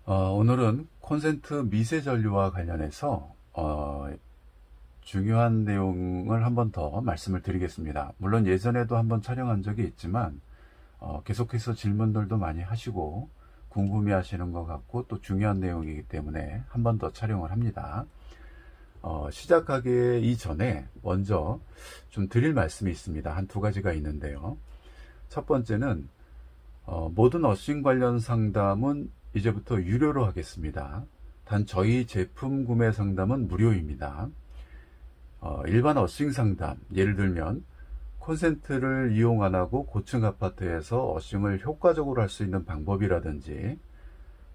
오늘은 콘센트 미세 전류와 관련해서 중요한 내용을 한번 더 말씀을 드리겠습니다. 물론 예전에도 한번 촬영한 적이 있지만 계속해서 질문들도 많이 하시고 궁금해 하시는 것 같고 또 중요한 내용이기 때문에 한번 더 촬영을 합니다. 시작하기 이전에 먼저 좀 드릴 말씀이 있습니다. 한 두 가지가 있는데요. 첫 번째는 모든 어싱 관련 상담은 이제부터 유료로 하겠습니다. 단 저희 제품 구매 상담은 무료입니다. 일반 어싱 상담, 예를 들면 콘센트를 이용 안 하고 고층 아파트에서 어싱을 효과적으로 할 수 있는 방법이라든지,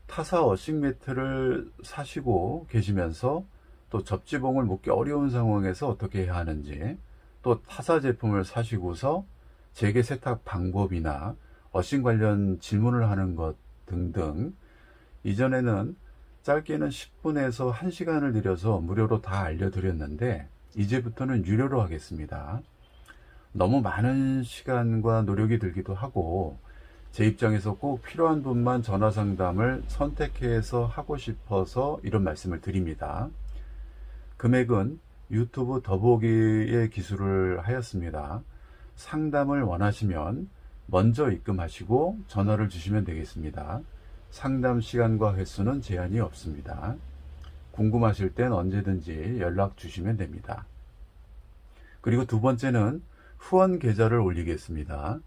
타사 어싱 매트를 사시고 계시면서 또 접지봉을 묶기 어려운 상황에서 어떻게 해야 하는지, 또 타사 제품을 사시고서 재개 세탁 방법이나 어싱 관련 질문을 하는 것 등등, 이전에는 짧게는 10분에서 1시간을 들여서 무료로 다 알려드렸는데 이제부터는 유료로 하겠습니다. 너무 많은 시간과 노력이 들기도 하고 제 입장에서 꼭 필요한 분만 전화 상담을 선택해서 하고 싶어서 이런 말씀을 드립니다. 금액은 유튜브 더보기의 기술을 하였습니다. 상담을 원하시면 먼저 입금하시고 전화를 주시면 되겠습니다. 상담 시간과 횟수는 제한이 없습니다. 궁금하실 땐 언제든지 연락 주시면 됩니다. 그리고 두 번째는 후원 계좌를 올리겠습니다.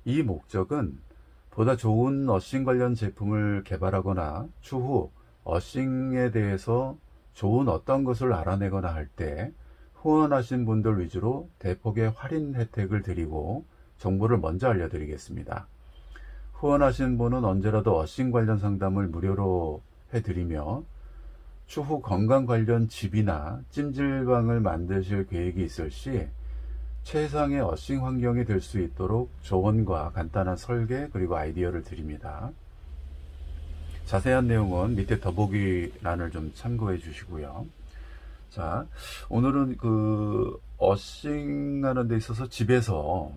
이 목적은 보다 좋은 어싱 관련 제품을 개발하거나 추후 어싱에 대해서 좋은 어떤 것을 알아내거나 할 때 후원하신 분들 위주로 대폭의 할인 혜택을 드리고 정보를 먼저 알려드리겠습니다. 후원하신 분은 언제라도 어싱 관련 상담을 무료로 해드리며 추후 건강 관련 집이나 찜질방을 만드실 계획이 있을 시 최상의 어싱 환경이 될 수 있도록 조언과 간단한 설계 그리고 아이디어를 드립니다. 자세한 내용은 밑에 더보기란을 좀 참고해 주시고요. 자, 오늘은 어싱 하는 데 있어서 집에서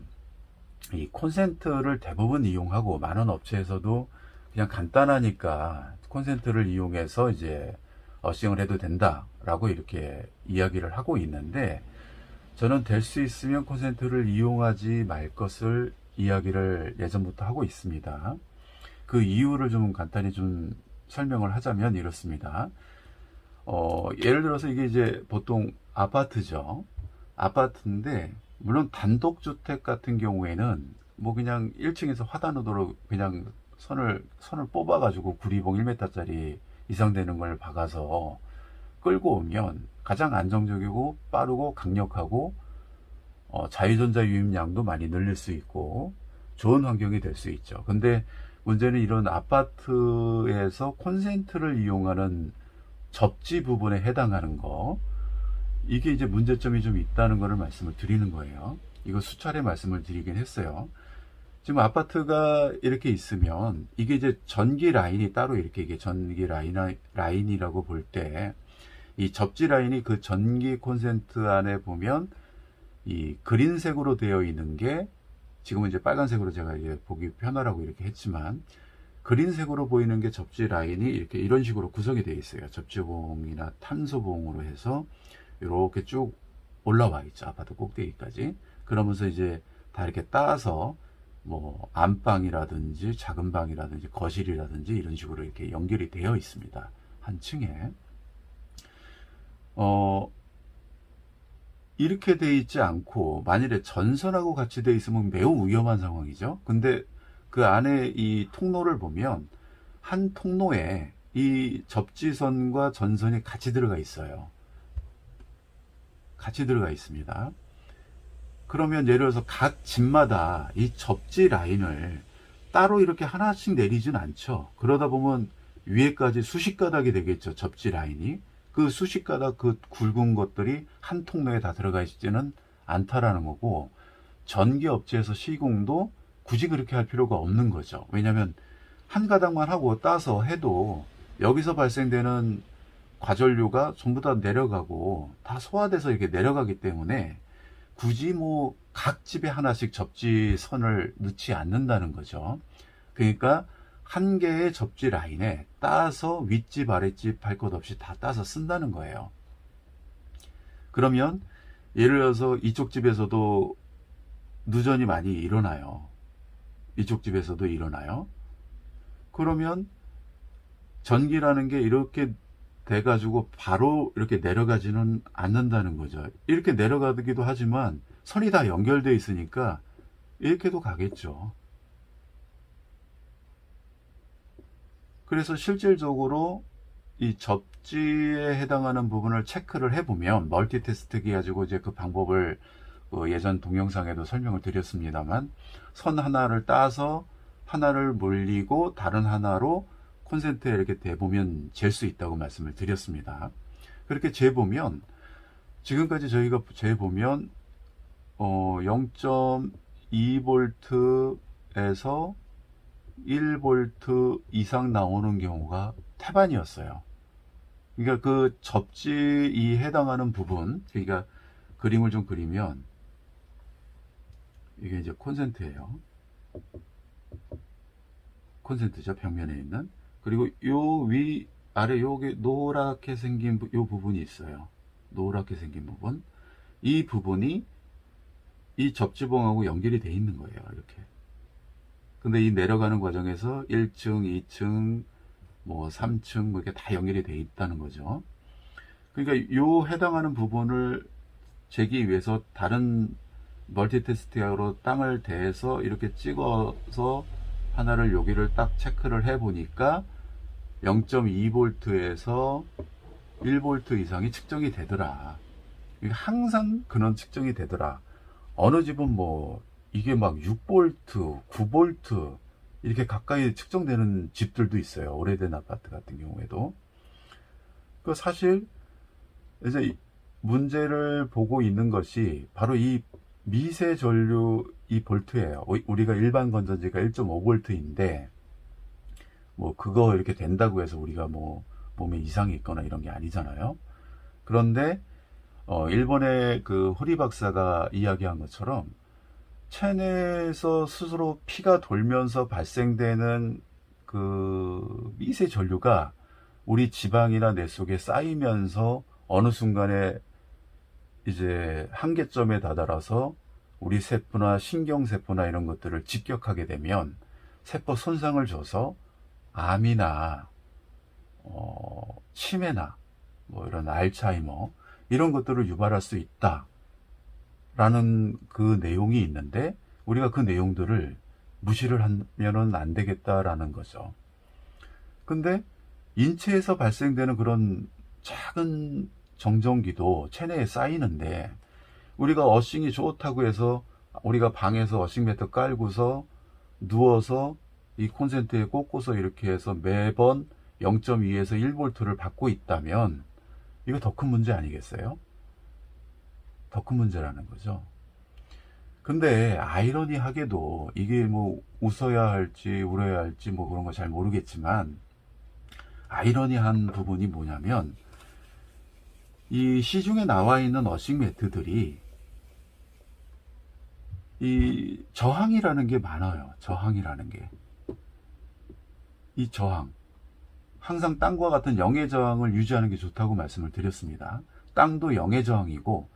이 콘센트를 대부분 이용하고 많은 업체에서도 그냥 간단하니까 콘센트를 이용해서 이제 어싱을 해도 된다라고 이렇게 이야기를 하고 있는데, 저는 될 수 있으면 콘센트를 이용하지 말 것을 이야기를 예전부터 하고 있습니다. 그 이유를 좀 간단히 좀 설명을 하자면 이렇습니다. 예를 들어서 이게 이제 보통 아파트죠. 아파트인데 물론 단독주택 같은 경우에는 뭐 그냥 1층에서 화단으로 그냥 선을 뽑아가지고 구리봉 1m짜리 이상 되는 걸 박아서 끌고 오면 가장 안정적이고 빠르고 강력하고 자유전자 유입량도 많이 늘릴 수 있고 좋은 환경이 될 수 있죠. 근데 문제는 이런 아파트에서 콘센트를 이용하는 접지 부분에 해당하는 거, 이게 이제 문제점이 좀 있다는 것을 말씀을 드리는 거예요. 이거 수차례 말씀을 드리긴 했어요. 지금 아파트가 이렇게 있으면 이게 이제 전기 라인이 따로 이렇게 이게 전기 라인이라고 볼 때 이 접지 라인이 그 전기 콘센트 안에 보면 이 그린색으로 되어 있는 게, 지금은 이제 빨간색으로 제가 이제 보기 편하라고 이렇게 했지만 그린색으로 보이는 게 접지 라인이 이렇게 이런 식으로 구성이 되어 있어요. 접지봉이나 탄소봉으로 해서 이렇게 쭉 올라와 있죠. 아파트 꼭대기까지. 그러면서 이제 다 이렇게 따서 뭐 안방이라든지 작은 방이라든지 거실이라든지 이런 식으로 이렇게 연결이 되어 있습니다. 한 층에. 이렇게 돼 있지 않고 만일에 전선하고 같이 돼 있으면 매우 위험한 상황이죠. 근데 그 안에 이 통로를 보면 한 통로에 이 접지선과 전선이 같이 들어가 있어요. 같이 들어가 있습니다. 그러면 예를 들어서 각 집마다 이 접지 라인을 따로 이렇게 하나씩 내리진 않죠. 그러다 보면 위에까지 수십 가닥이 되겠죠. 접지 라인이. 그 수십 가닥 그 굵은 것들이 한 통로에 다 들어가 있지는 않다라는 거고, 전기업체에서 시공도 굳이 그렇게 할 필요가 없는 거죠. 왜냐하면 한 가닥만 하고 따서 해도 여기서 발생되는 과전류가 전부 다 내려가고 다 소화돼서 이렇게 내려가기 때문에 굳이 뭐 각 집에 하나씩 접지선을 넣지 않는다는 거죠. 그러니까 한 개의 접지 라인에 따서 윗집 아랫집 할 것 없이 다 따서 쓴다는 거예요. 그러면 예를 들어서 이쪽 집에서도 누전이 많이 일어나요. 이쪽 집에서도 일어나요. 그러면 전기라는 게 이렇게 돼가지고 바로 이렇게 내려가지는 않는다는 거죠. 이렇게 내려가기도 하지만 선이 다 연결되어 있으니까 이렇게도 가겠죠. 그래서 실질적으로 이 접지에 해당하는 부분을 체크를 해보면, 멀티테스트기 가지고 이제 그 방법을 예전 동영상에도 설명을 드렸습니다만, 선 하나를 따서 하나를 물리고 다른 하나로 콘센트에 이렇게 대보면 잴 수 있다고 말씀을 드렸습니다. 그렇게 재보면, 지금까지 저희가 재보면 0.2V에서 1V 이상 나오는 경우가 태반이었어요. 그러니까 그 접지에 해당하는 부분, 그러니까 그림을 좀 그리면 이게 이제 콘센트예요. 콘센트죠, 벽면에 있는. 그리고 요 위 아래 요게 노랗게 생긴 요 부분이 있어요. 노랗게 생긴 부분. 이 부분이 이 접지봉하고 연결이 돼 있는 거예요, 이렇게. 근데 이 내려가는 과정에서 1층, 2층, 뭐 3층 뭐 이렇게 다 연결이 돼 있다는 거죠. 그러니까 요 해당하는 부분을 재기 위해서 다른 멀티테스트하고 땅을 대서 이렇게 찍어서 하나를 여기를 딱 체크를 해 보니까 0.2V에서 1V 이상이 측정이 되더라. 항상 그런 측정이 되더라. 어느 집은 뭐 이게 막 6V, 9V 이렇게 가까이 측정되는 집들도 있어요. 오래된 아파트 같은 경우에도. 그 사실 이제 문제를 보고 있는 것이 바로 이 미세 전류 이 볼트예요. 우리가 일반 건전지가 1.5V인데 뭐 그거 이렇게 된다고 해서 우리가 뭐 몸에 이상이 있거나 이런 게 아니잖아요. 그런데 일본의 그 호리 박사가 이야기한 것처럼 체내에서 스스로 피가 돌면서 발생되는 그 미세 전류가 우리 지방이나 뇌 속에 쌓이면서 어느 순간에 이제 한계점에 다다라서 우리 세포나 신경세포나 이런 것들을 직격하게 되면 세포 손상을 줘서 암이나 치매나 뭐 이런 알츠하이머 이런 것들을 유발할 수 있다 라는 그 내용이 있는데, 우리가 그 내용들을 무시를 하면은 안 되겠다라는 거죠. 근데 인체에서 발생되는 그런 작은 정전기도 체내에 쌓이는데, 우리가 어싱이 좋다고 해서 우리가 방에서 어싱 매트 깔고서 누워서 이 콘센트에 꽂고서 이렇게 해서 매번 0.2에서 1V를 받고 있다면 이거 더 큰 문제 아니겠어요? 더 큰 문제라는 거죠. 근데 아이러니하게도 이게 뭐 웃어야 할지 울어야 할지 뭐 그런 거 잘 모르겠지만, 아이러니한 부분이 뭐냐면 이 시중에 나와 있는 어싱 매트들이 이 저항이라는 게 많아요. 저항이라는 게. 이 저항. 항상 땅과 같은 영의 저항을 유지하는 게 좋다고 말씀을 드렸습니다. 땅도 영의 저항이고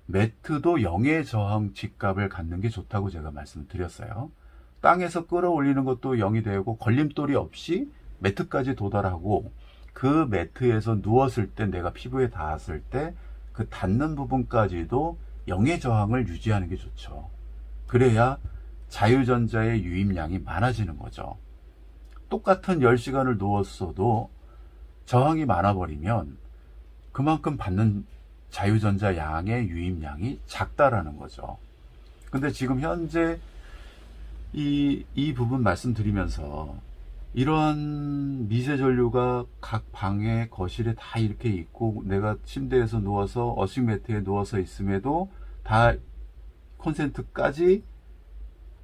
매트도 영의 저항 직갑을 갖는 게 좋다고 제가 말씀을 드렸어요. 땅에서 끌어올리는 것도 0이 되고 걸림돌이 없이 매트까지 도달하고, 그 매트에서 누웠을 때 내가 피부에 닿았을 때 그 닿는 부분까지도 영의 저항을 유지하는 게 좋죠. 그래야 자유전자의 유입량이 많아지는 거죠. 똑같은 10시간을 누웠어도 저항이 많아버리면 그만큼 받는 자유전자 양의 유입량이 작다라는 거죠. 근데 지금 현재 이 부분 말씀드리면서 이러한 미세 전류가 각 방에 거실에 다 이렇게 있고, 내가 침대에서 누워서 어싱 매트에 누워서 있음에도 다 콘센트까지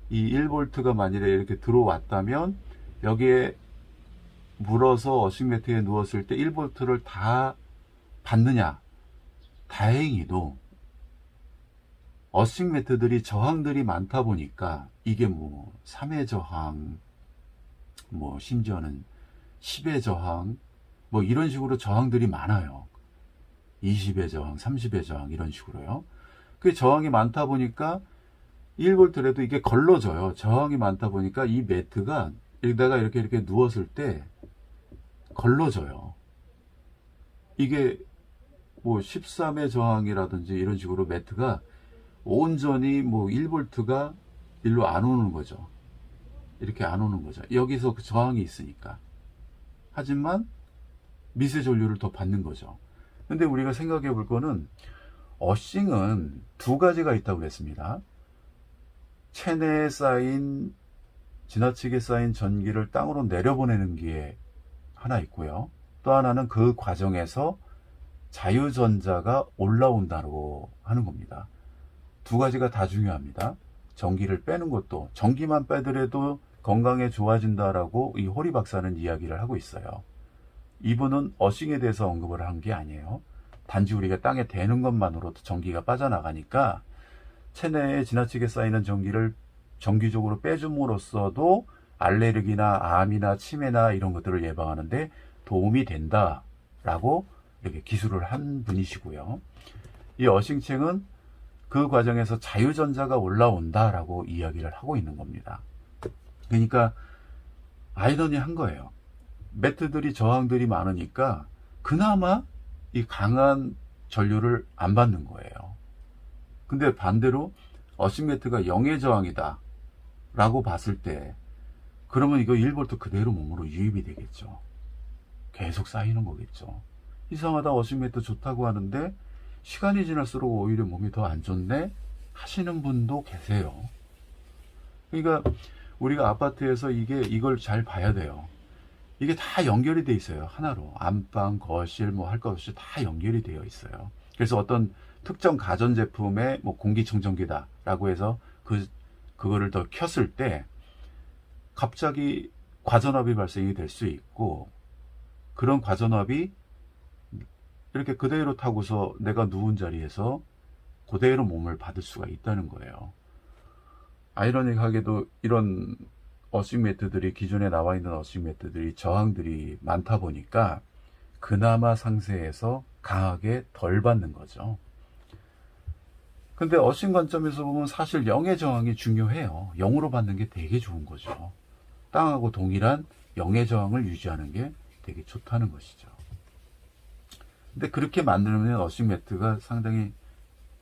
이 1V가 만일에 이렇게 들어왔다면 여기에 물어서 어싱 매트에 누웠을 때 1V를 다 받느냐? 다행히도 어싱 매트들이 저항들이 많다 보니까 이게 뭐 3회 저항, 뭐 심지어는 10의 저항, 뭐 이런 식으로 저항들이 많아요. 20의 저항, 30의 저항 이런 식으로요. 그 저항이 많다 보니까 1V라도 이게 걸러져요. 저항이 많다 보니까 이 매트가 여기다가 이렇게 누웠을 때 걸러져요. 이게 뭐 13의 저항이라든지 이런 식으로 매트가 온전히 뭐 1V가 일로 안 오는 거죠. 이렇게 안 오는 거죠. 여기서 그 저항이 있으니까. 하지만 미세 전류를 더 받는 거죠. 근데 우리가 생각해 볼 거는 어싱은 두 가지가 있다고 그랬습니다. 체내에 쌓인 지나치게 쌓인 전기를 땅으로 내려보내는 게 하나 있고요. 또 하나는 그 과정에서 자유전자가 올라온다고 하는 겁니다. 두 가지가 다 중요합니다. 전기를 빼는 것도, 전기만 빼더라도 건강에 좋아진다라고 이 호리 박사는 이야기를 하고 있어요. 이분은 어싱에 대해서 언급을 한 게 아니에요. 단지 우리가 땅에 대는 것만으로도 전기가 빠져나가니까 체내에 지나치게 쌓이는 전기를 정기적으로 빼줌으로써도 알레르기나 암이나 치매나 이런 것들을 예방하는데 도움이 된다라고 이렇게 기술을 한 분이시고요. 이 어싱책은 그 과정에서 자유전자가 올라온다라고 이야기를 하고 있는 겁니다. 그러니까 아이러니한 거예요. 매트들이 저항들이 많으니까 그나마 이 강한 전류를 안 받는 거예요. 근데 반대로 어싱 매트가 0의 저항이다 라고 봤을 때 그러면 이거 1V 그대로 몸으로 유입이 되겠죠. 계속 쌓이는 거겠죠. 이상하다, 어싱 매트 좋다고 하는데 시간이 지날수록 오히려 몸이 더 안 좋네 하시는 분도 계세요. 그러니까 우리가 아파트에서 이걸 잘 봐야 돼요. 이게 다 연결이 돼 있어요. 하나로. 안방, 거실, 뭐 할 것 없이 다 연결이 되어 있어요. 그래서 어떤 특정 가전제품의 뭐 공기청정기다 라고 해서 그거를 더 켰을 때 갑자기 과전압이 발생이 될 수 있고, 그런 과전압이 이렇게 그대로 타고서 내가 누운 자리에서 그대로 몸을 받을 수가 있다는 거예요. 아이러니하게도 이런 어싱 매트들이, 기존에 나와 있는 어싱 매트들이 저항들이 많다 보니까 그나마 상세해서 강하게 덜 받는 거죠. 근데 어싱 관점에서 보면 사실 0의 저항이 중요해요. 0으로 받는 게 되게 좋은 거죠. 땅하고 동일한 0의 저항을 유지하는 게 되게 좋다는 것이죠. 근데 그렇게 만들면 어싱 매트가 상당히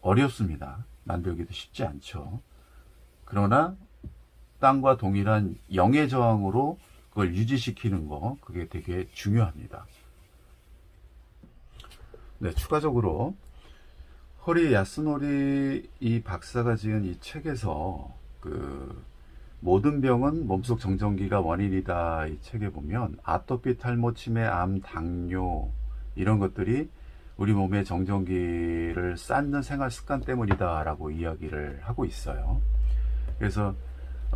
어렵습니다. 만들기도 쉽지 않죠. 그러나 땅과 동일한 0의 저항으로 그걸 유지시키는 거, 그게 되게 중요합니다. 네, 추가적으로 허리 야스노리 이 박사가 지은 이 책에서 모든 병은 몸속 정전기가 원인이다, 이 책에 보면 아토피, 탈모, 치매, 암, 당뇨 이런 것들이 우리 몸의 정전기를 쌓는 생활 습관 때문이다 라고 이야기를 하고 있어요. 그래서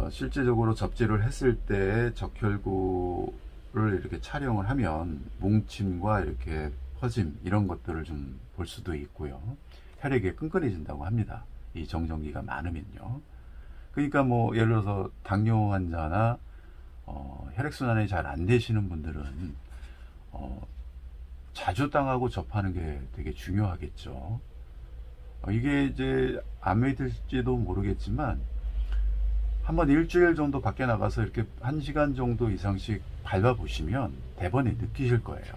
실제적으로 접지를 했을 때 적혈구를 이렇게 촬영을 하면 뭉침과 이렇게 퍼짐 이런 것들을 좀 볼 수도 있고요. 혈액이 끈끈해진다고 합니다. 이 정전기가 많으면요. 그러니까 뭐 예를 들어서 당뇨 환자나 혈액순환이 잘 안 되시는 분들은 자주 땅하고 접하는 게 되게 중요하겠죠. 이게 이제 안 믿을지도 모르겠지만 한번 일주일 정도 밖에 나가서 이렇게 1시간 정도 이상씩 밟아보시면 대번에 느끼실 거예요.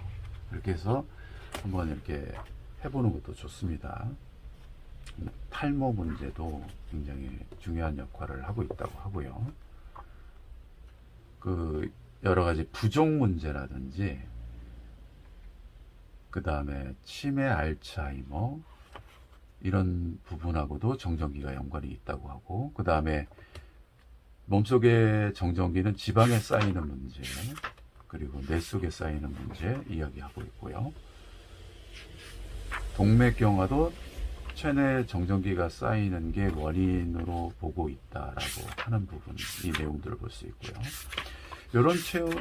이렇게 해서 한번 이렇게 해보는 것도 좋습니다. 탈모 문제도 굉장히 중요한 역할을 하고 있다고 하고요. 여러 가지 부종 문제라든지, 그 다음에 치매, 알츠하이머 이런 부분하고도 정전기가 연관이 있다고 하고, 그 다음에 몸속의 정전기는 지방에 쌓이는 문제, 그리고 뇌 속에 쌓이는 문제 이야기하고 있고요. 동맥경화도 체내 정전기가 쌓이는 게 원인으로 보고 있다라고 하는 부분, 이 내용들을 볼 수 있고요.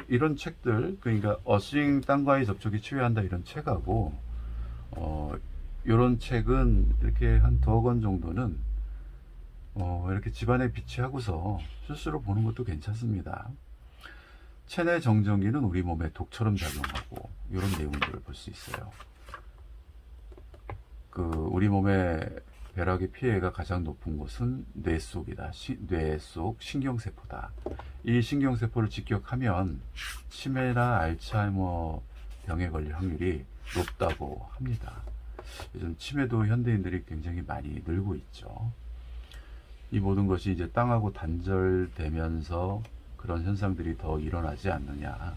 이런 책들, 그러니까 어싱 땅과의 접촉이 치유한다 이런 책하고 이런 책은 이렇게 한 2권 정도는 이렇게 집안에 비치하고서 스스로 보는 것도 괜찮습니다. 체내 정전기는 우리 몸에 독처럼 작용하고 이런 내용들을 볼 수 있어요. 우리 몸의 벼락의 피해가 가장 높은 곳은 뇌 속이다. 뇌 속 신경세포다. 이 신경세포를 직격하면 치매나 알츠하이머 병에 걸릴 확률이 높다고 합니다. 요즘 치매도 현대인들이 굉장히 많이 늘고 있죠. 이 모든 것이 이제 땅하고 단절되면서 그런 현상들이 더 일어나지 않느냐,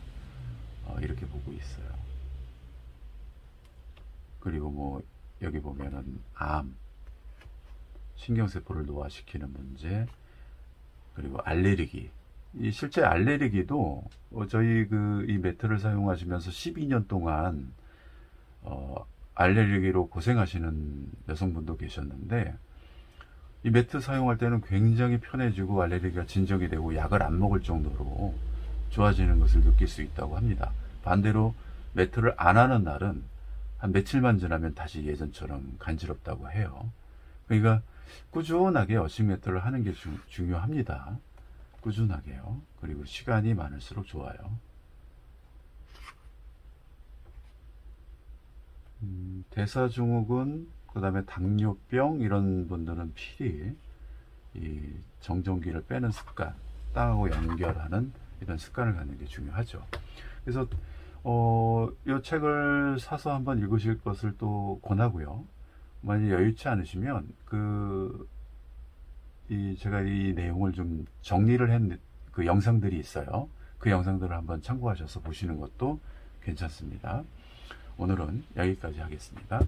이렇게 보고 있어요. 그리고 뭐 여기 보면은 암, 신경세포를 노화시키는 문제, 그리고 알레르기. 이 실제 알레르기도 저희 이 매트를 사용하시면서 12년 동안 알레르기로 고생하시는 여성분도 계셨는데, 이 매트 사용할 때는 굉장히 편해지고 알레르기가 진정이 되고 약을 안 먹을 정도로 좋아지는 것을 느낄 수 있다고 합니다. 반대로 매트를 안 하는 날은 한 며칠만 지나면 다시 예전처럼 간지럽다고 해요. 그러니까 꾸준하게 어싱 매트를 하는 게 중요합니다. 꾸준하게요. 그리고 시간이 많을수록 좋아요. 대사증후군, 그 다음에 당뇨병 이런 분들은 필히 이 정전기를 빼는 습관, 땅하고 연결하는 이런 습관을 갖는 게 중요하죠. 그래서 이 책을 사서 한번 읽으실 것을 또 권하고요. 만약 여유치 않으시면 제가 이 내용을 좀 정리를 한 그 영상들이 있어요. 그 영상들을 한번 참고하셔서 보시는 것도 괜찮습니다. 오늘은 여기까지 하겠습니다.